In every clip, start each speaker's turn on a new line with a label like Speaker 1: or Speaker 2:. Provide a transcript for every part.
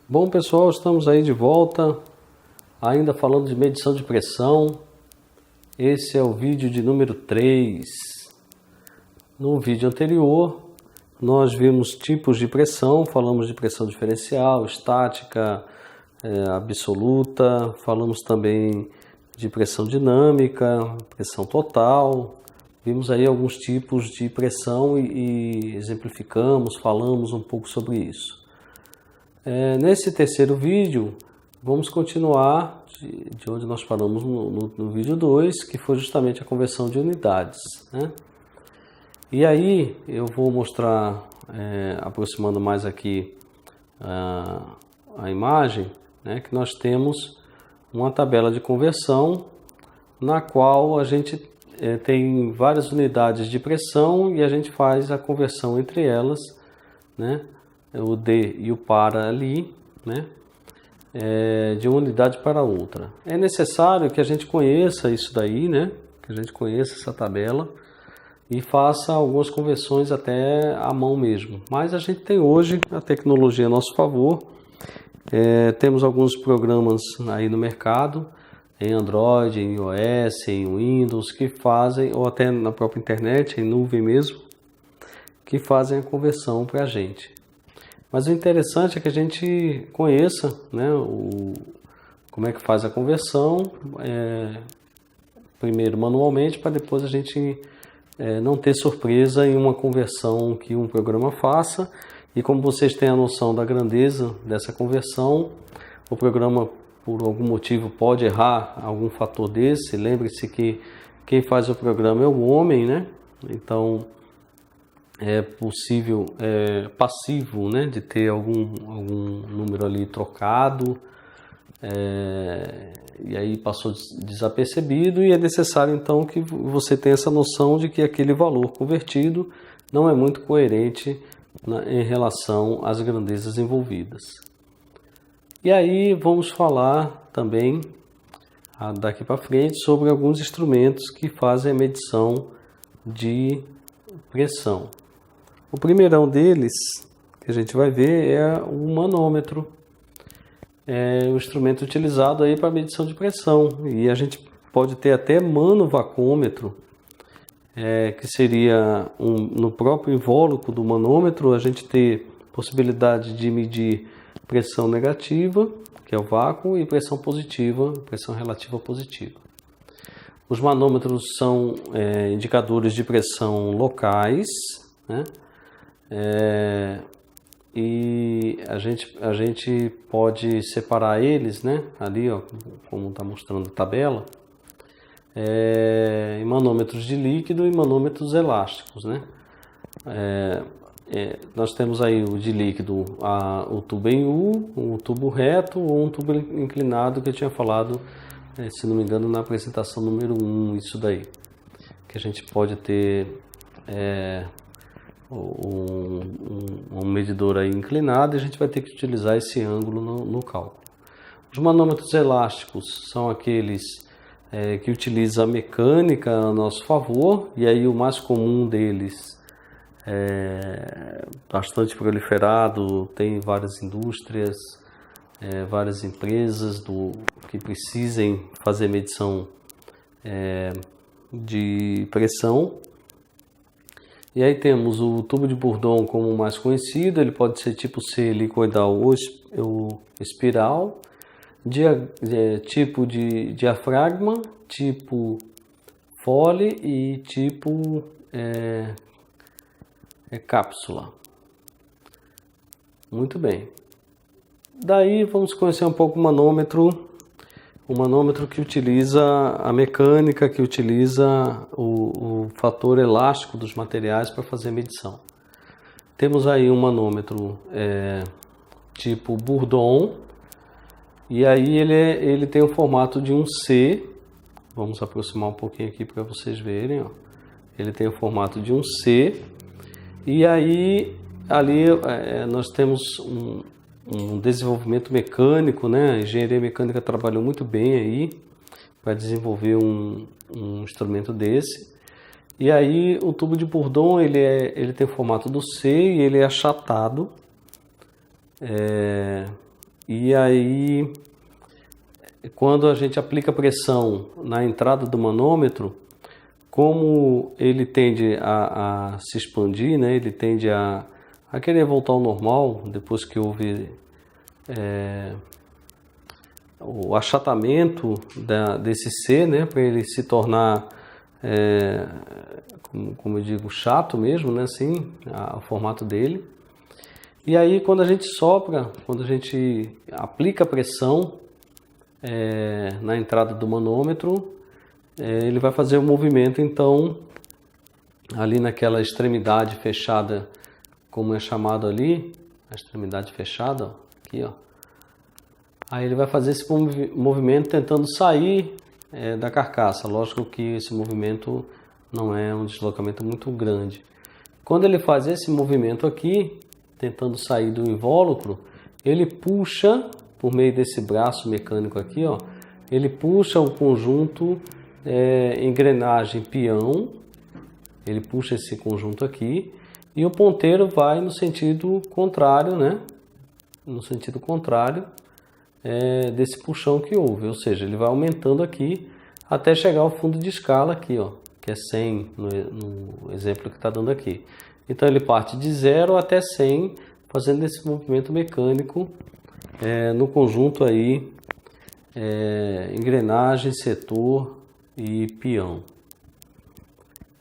Speaker 1: Bom pessoal, estamos aí de volta, ainda falando de medição de pressão. Esse é o vídeo de número 3. No vídeo anterior, nós vimos tipos de pressão, falamos de pressão diferencial, estática, absoluta, falamos também de pressão dinâmica, pressão total. Vimos aí alguns tipos de pressão e exemplificamos, falamos um pouco sobre isso. Nesse terceiro vídeo, vamos continuar de onde nós paramos no vídeo 2, que foi justamente a conversão de unidades, né? E aí eu vou mostrar, aproximando mais aqui a imagem, né, que nós temos uma tabela de conversão na qual a gente tem várias unidades de pressão e a gente faz a conversão entre elas, né? O de e o para ali, né? De uma unidade para outra. É necessário que a gente conheça isso daí, né? Que a gente conheça essa tabela e faça algumas conversões até à mão mesmo. Mas a gente tem hoje a tecnologia a nosso favor. Temos alguns programas aí no mercado, em Android, em iOS, em Windows, que fazem, ou até na própria internet, em nuvem mesmo, que fazem a conversão para a gente. Mas o interessante é que a gente conheça, né, como é que faz a conversão, primeiro manualmente, para depois a gente não ter surpresa em uma conversão que um programa faça. E como vocês têm a noção da grandeza dessa conversão, o programa, por algum motivo, pode errar algum fator desse. Lembre-se que quem faz o programa é o homem, né? Então é possível, passivo, né, de ter algum número ali trocado, e aí passou desapercebido, e é necessário então que você tenha essa noção de que aquele valor convertido não é muito coerente em relação às grandezas envolvidas. E aí vamos falar também daqui para frente sobre alguns instrumentos que fazem a medição de pressão. O primeirão deles que a gente vai ver é o manômetro, o instrumento utilizado aí para medição de pressão. E a gente pode ter até manovacômetro, que seria no próprio invólucro do manômetro a gente ter possibilidade de medir pressão negativa, que é o vácuo, e pressão positiva, pressão relativa positiva. Os manômetros são indicadores de pressão locais, né? E a gente pode separar eles, né? Ali, ó, como está mostrando a tabela, em manômetros de líquido e manômetros elásticos, né? Nós temos aí o de líquido, o tubo em U, um tubo reto ou um tubo inclinado, que eu tinha falado, se não me engano, na apresentação número 1, isso daí. Que a gente pode ter um medidor aí inclinado, e a gente vai ter que utilizar esse ângulo no cálculo. Os manômetros elásticos são aqueles que utilizam a mecânica a nosso favor, e aí o mais comum deles bastante proliferado, tem várias indústrias, várias empresas que precisem fazer medição de pressão. E aí temos o tubo de Bourdon como o mais conhecido, ele pode ser tipo C helicoidal ou espiral, tipo de diafragma, tipo Foley e tipo cápsula. Muito bem. Daí vamos conhecer um pouco o manômetro que utiliza a mecânica, que utiliza o fator elástico dos materiais para fazer a medição. Temos aí um manômetro tipo Bourdon, e aí ele tem o formato de um C. Vamos aproximar um pouquinho aqui para vocês verem, ó. Ele tem o formato de um C, e aí ali nós temos um desenvolvimento mecânico, né? A engenharia mecânica trabalhou muito bem aí para desenvolver um instrumento desse. E aí o tubo de Bourdon ele tem o formato do C e ele é achatado. E aí, quando a gente aplica pressão na entrada do manômetro, como ele tende a se expandir, né? Ele tende a querer voltar ao normal depois que houve o achatamento desse C, né? Para ele se tornar, como eu digo, chato mesmo, né? Assim, o formato dele. E aí, quando a gente sopra, quando a gente aplica pressão na entrada do manômetro, ele vai fazer o movimento, então, ali naquela extremidade fechada, como é chamado ali, a extremidade fechada, ó, aqui, ó. Aí ele vai fazer esse movimento tentando sair da carcaça. Lógico que esse movimento não é um deslocamento muito grande. Quando ele faz esse movimento aqui, tentando sair do invólucro, ele puxa, por meio desse braço mecânico aqui, ó, ele puxa o conjunto engrenagem peão, ele puxa esse conjunto aqui, e o ponteiro vai no sentido contrário, né? No sentido contrário desse puxão que houve, ou seja, ele vai aumentando aqui até chegar ao fundo de escala aqui, ó, que é 100 no exemplo que está dando aqui. Então ele parte de 0 até 100, fazendo esse movimento mecânico no conjunto aí engrenagem, setor e peão.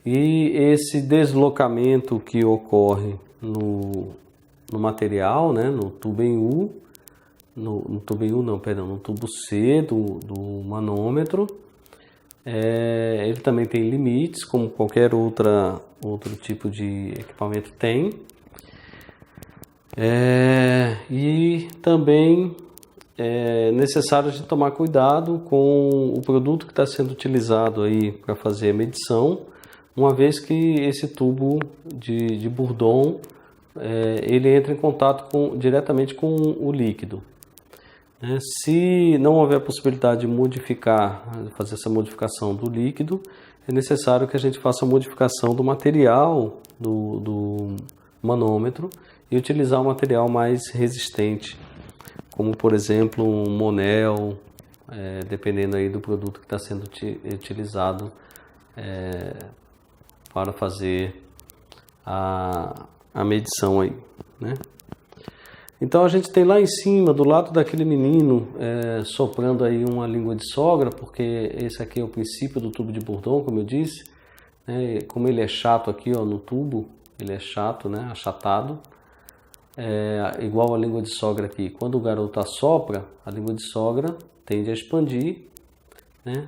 Speaker 1: E esse deslocamento que ocorre no material, né, no tubo em U, no tubo em U não, perdão, no tubo C do manômetro, ele também tem limites, como qualquer outro tipo de equipamento tem. E também é necessário a gente tomar cuidado com o produto que está sendo utilizado aí para fazer a medição, uma vez que esse tubo de Bourdon ele entra em contato diretamente com o líquido. Se não houver a possibilidade de fazer essa modificação do líquido, é necessário que a gente faça a modificação do material do manômetro e utilizar um material mais resistente, como por exemplo um Monel, dependendo aí do produto que está sendo utilizado para fazer a medição aí, né? Então a gente tem lá em cima, do lado daquele menino, soprando aí uma língua de sogra, porque esse aqui é o princípio do tubo de Bourdon, como eu disse, né? Como ele é chato aqui, ó, no tubo, ele é chato, né? Achatado, igual a língua de sogra aqui. Quando o garoto assopra, a língua de sogra tende a expandir, né?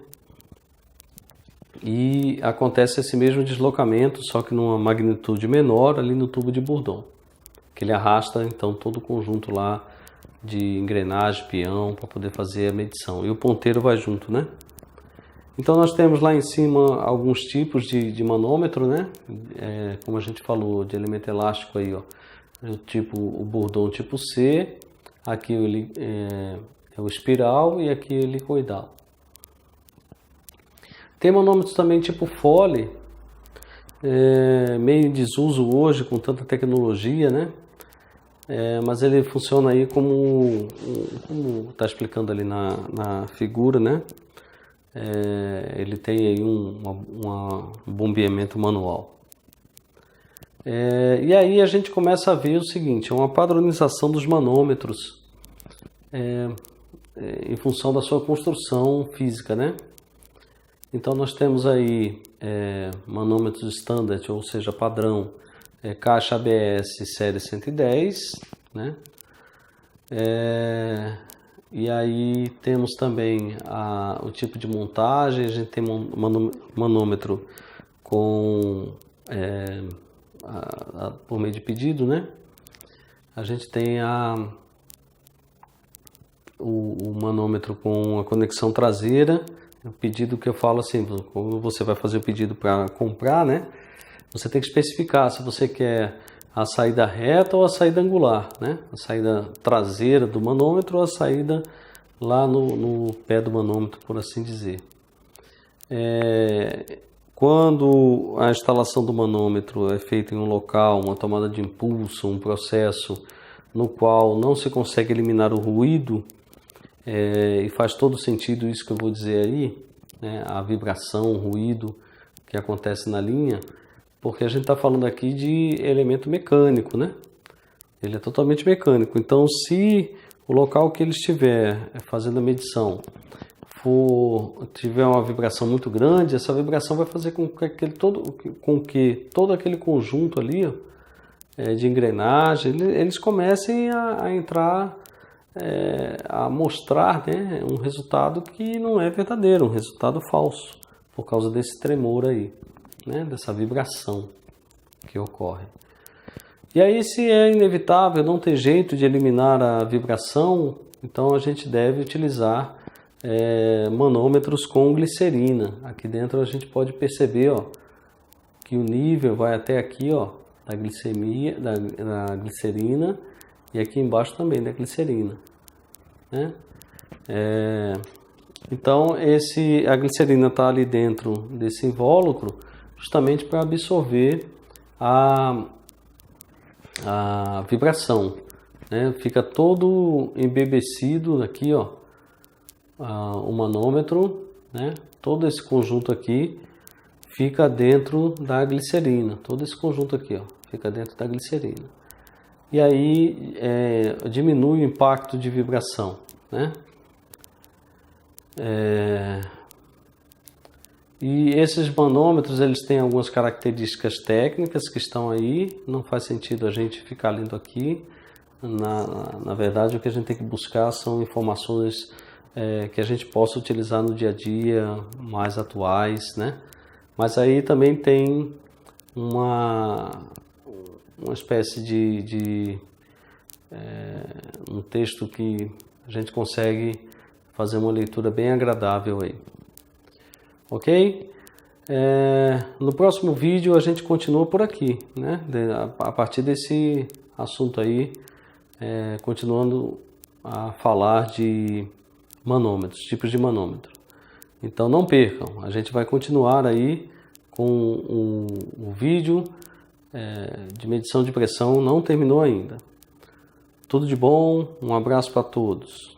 Speaker 1: E acontece esse mesmo deslocamento, só que numa magnitude menor ali no tubo de Bourdon, que ele arrasta então todo o conjunto lá de engrenagem, peão, para poder fazer a medição. E o ponteiro vai junto, né? Então nós temos lá em cima alguns tipos de manômetro, né? Como a gente falou, de elemento elástico aí, ó. O Bourdon tipo C, aqui ele é o espiral e aqui é o helicoidal. Tem manômetros também tipo Foley, meio em desuso hoje com tanta tecnologia, né? Mas ele funciona aí como está explicando ali na figura, né? Ele tem aí um bombeamento manual. E aí a gente começa a ver o seguinte, uma padronização dos manômetros em função da sua construção física, né? Então nós temos aí manômetros standard, ou seja, padrão, caixa ABS série 110, né? E aí temos também o tipo de montagem, a gente tem manômetro com por meio de pedido, né? A gente tem o manômetro com a conexão traseira, o pedido que eu falo assim, quando você vai fazer o pedido para comprar, né? Você tem que especificar se você quer a saída reta ou a saída angular, né? A saída traseira do manômetro ou a saída lá no pé do manômetro, por assim dizer. Quando a instalação do manômetro é feita em um local, uma tomada de impulso, um processo no qual não se consegue eliminar o ruído, e faz todo sentido isso que eu vou dizer aí, né, a vibração, o ruído que acontece na linha, porque a gente está falando aqui de elemento mecânico, né? Ele é totalmente mecânico. Então, se o local que ele estiver fazendo a medição tiver uma vibração muito grande, essa vibração vai fazer com que todo aquele conjunto ali, ó, de engrenagem, eles comecem a entrar, a mostrar, né, um resultado que não é verdadeiro, um resultado falso, por causa desse tremor aí, né, dessa vibração que ocorre. E aí, se é inevitável, não tem jeito de eliminar a vibração, então a gente deve utilizar manômetros com glicerina. Aqui dentro a gente pode perceber, ó, que o nível vai até aqui, ó, da glicemia, da glicerina, e aqui embaixo também da glicerina, né? Então a glicerina está ali dentro desse invólucro justamente para absorver a vibração, né? Fica todo embebecido aqui, ó, o manômetro, né? Todo esse conjunto aqui fica dentro da glicerina, todo esse conjunto aqui, ó, fica dentro da glicerina. E aí diminui o impacto de vibração, né? E esses manômetros, eles têm algumas características técnicas que estão aí, não faz sentido a gente ficar lendo aqui. Na verdade, o que a gente tem que buscar são informações que a gente possa utilizar no dia a dia, mais atuais, né? Mas aí também tem uma espécie de um texto que a gente consegue fazer uma leitura bem agradável aí. Ok? No próximo vídeo a gente continua por aqui, né? A partir desse assunto aí, continuando a falar de manômetros, tipos de manômetro. Então não percam, a gente vai continuar aí com o vídeo de medição de pressão, não terminou ainda. Tudo de bom, um abraço para todos.